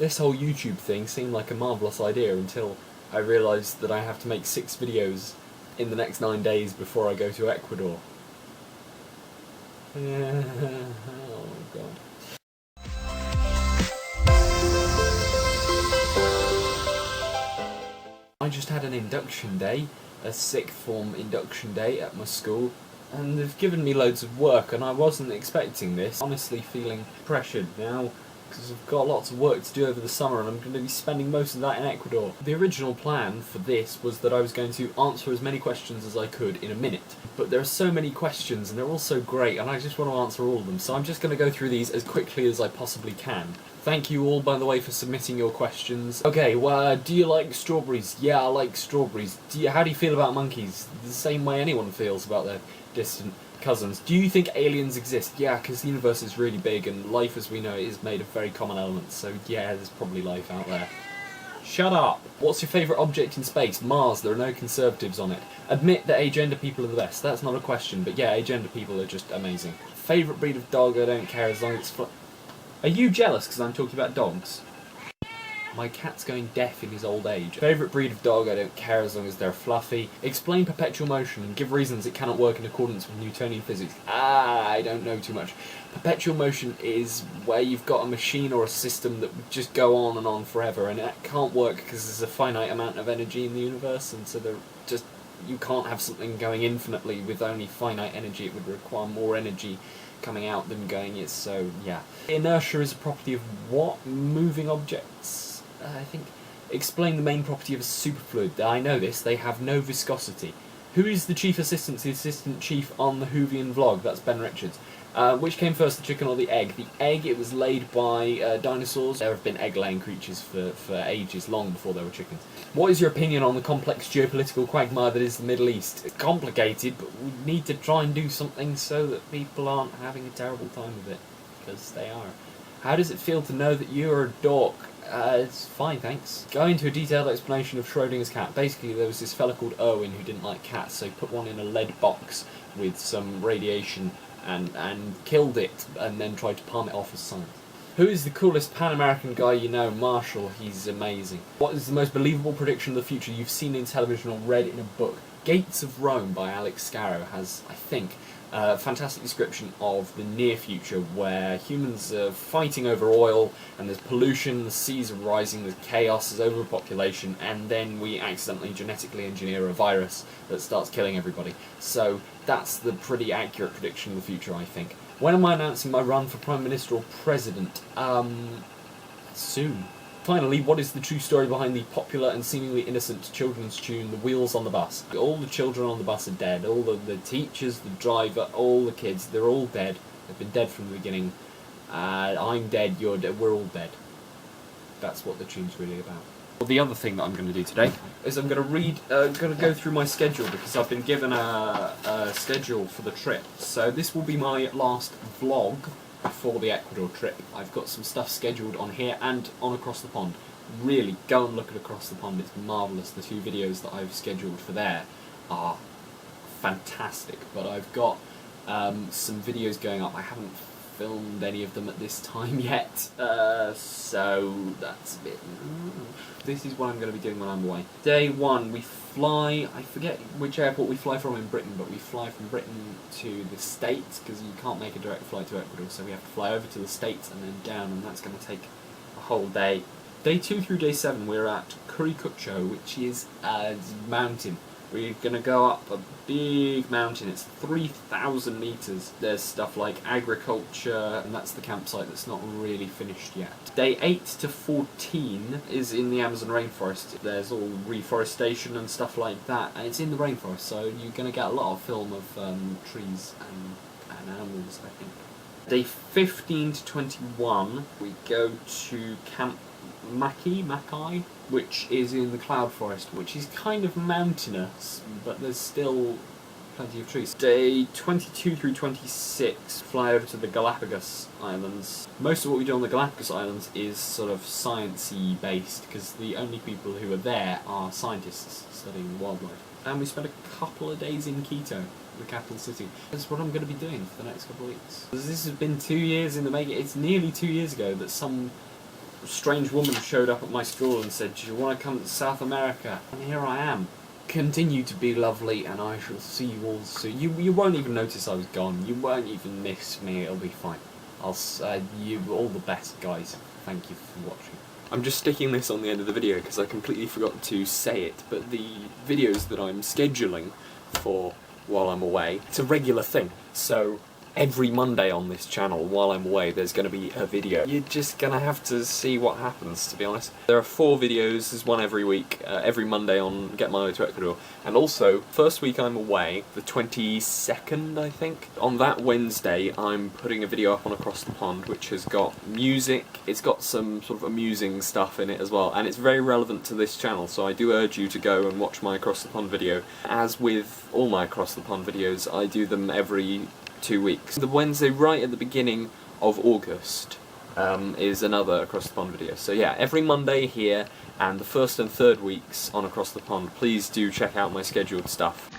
This whole YouTube thing seemed like a marvellous idea until I realised that I have to make 6 videos in the next 9 days before I go to Ecuador. Oh god. I just had an induction day, a sixth form induction day at my school, and they've given me loads of work and I wasn't expecting this. Honestly feeling pressured now because I've got lots of work to do over the summer and I'm going to be spending most of that in Ecuador. The original plan for this was that I was going to answer as many questions as I could in a minute, but there are so many questions and they're all so great and I just want to answer all of them, so I'm just going to go through these as quickly as I possibly can. Thank you all, by the way, for submitting your questions. Okay, well, do you like strawberries? Yeah, I like strawberries. How do you feel about monkeys? The same way anyone feels about their distant cousins. Do you think aliens exist? Yeah, because the universe is really big and life as we know it is made of very common elements, so yeah, there's probably life out there. Shut up! What's your favourite object in space? Mars, there are no conservatives on it. Admit that agender people are the best. That's not a question, but yeah, agender people are just amazing. Favourite breed of dog? I don't care as long as it's Are you jealous because I'm talking about dogs? My cat's going deaf in his old age. Favourite breed of dog? I don't care as long as they're fluffy. Explain perpetual motion and give reasons it cannot work in accordance with Newtonian physics. I don't know too much. Perpetual motion is where you've got a machine or a system that would just go on and on forever, and it can't work because there's a finite amount of energy in the universe, and so you can't have something going infinitely with only finite energy. It would require more energy coming out than going in, so yeah. Inertia is a property of what? Moving objects? I think. Explain the main property of a superfluid. I know this, they have no viscosity. Who is the chief assistant to the assistant chief on the Whovian vlog? That's Ben Richards. Which came first, the chicken or the egg? The egg, it was laid by dinosaurs. There have been egg-laying creatures for ages, long before there were chickens. What is your opinion on the complex geopolitical quagmire that is the Middle East? It's complicated, but we need to try and do something so that people aren't having a terrible time with it. Because they are. How does it feel to know that you are a dork? It's fine, thanks. Go into a detailed explanation of Schrodinger's cat. Basically, there was this fella called Owen who didn't like cats, so he put one in a lead box with some radiation and killed it, and then tried to palm it off as science. Who is the coolest Pan-American guy you know? Marshall. He's amazing. What is the most believable prediction of the future you've seen in television or read in a book? Gates of Rome by Alex Scarrow has, I think, a fantastic description of the near future where humans are fighting over oil and there's pollution, the seas are rising, there's chaos, there's overpopulation, and then we accidentally genetically engineer a virus that starts killing everybody. So that's the pretty accurate prediction of the future, I think. When am I announcing my run for Prime Minister or President? Soon. Finally, what is the true story behind the popular and seemingly innocent children's tune, The Wheels on the Bus? All the children on the bus are dead. All the teachers, the driver, all the kids, they're all dead. They've been dead from the beginning. I'm dead, you're dead, we're all dead. That's what the tune's really about. Well, the other thing that I'm going to do today is I'm going to go through my schedule because I've been given a schedule for the trip. So this will be my last vlog before the Ecuador trip. I've got some stuff scheduled on here and on Across the Pond. Really, go and look at Across the Pond, it's marvellous. The 2 videos that I've scheduled for there are fantastic, but I've got some videos going up. I haven't filmed any of them at this time yet, so that's a bit... This is what I'm going to be doing when I'm away. Day 1, we fly, I forget which airport we fly from in Britain, but we fly from Britain to the States, because you can't make a direct flight to Ecuador, so we have to fly over to the States and then down, and that's going to take a whole day. Day 2 through day 7, we're at Curicó, which is a mountain. We're going to go up a big mountain, it's 3,000 metres. There's stuff like agriculture, and that's the campsite that's not really finished yet. Day 8 to 14 is in the Amazon rainforest. There's all reforestation and stuff like that, and it's in the rainforest, so you're going to get a lot of film of trees and animals, I think. Day 15 to 21, we go to Camp Mackay, which is in the cloud forest, which is kind of mountainous, but there's still plenty of trees. Day 22 through 26, fly over to the Galapagos Islands. Most of what we do on the Galapagos Islands is sort of sciencey based, because the only people who are there are scientists studying wildlife. And we spent a couple of days in Quito, the capital city. That's what I'm going to be doing for the next couple of weeks. This has been 2 years in the making. It's nearly 2 years ago that some strange woman showed up at my school and said, "Do you want to come to South America?" And here I am. Continue to be lovely, and I shall see you all soon. You won't even notice I was gone. You won't even miss me. It'll be fine. I'll you all the best, guys. Thank you for watching. I'm just sticking this on the end of the video because I completely forgot to say it, but the videos that I'm scheduling for while I'm away, it's a regular thing. So every Monday on this channel, while I'm away, there's going to be a video. You're just going to have to see what happens, to be honest. There are 4 videos, there's one every week, every Monday on Get Milo to Ecuador. And also, first week I'm away, the 22nd, I think. On that Wednesday, I'm putting a video up on Across the Pond, which has got music, it's got some sort of amusing stuff in it as well, and it's very relevant to this channel, so I do urge you to go and watch my Across the Pond video. As with all my Across the Pond videos, I do them every 2 weeks. The Wednesday right at the beginning of August is another Across the Pond video. So yeah, every Monday here, and the first and third weeks on Across the Pond. Please do check out my scheduled stuff.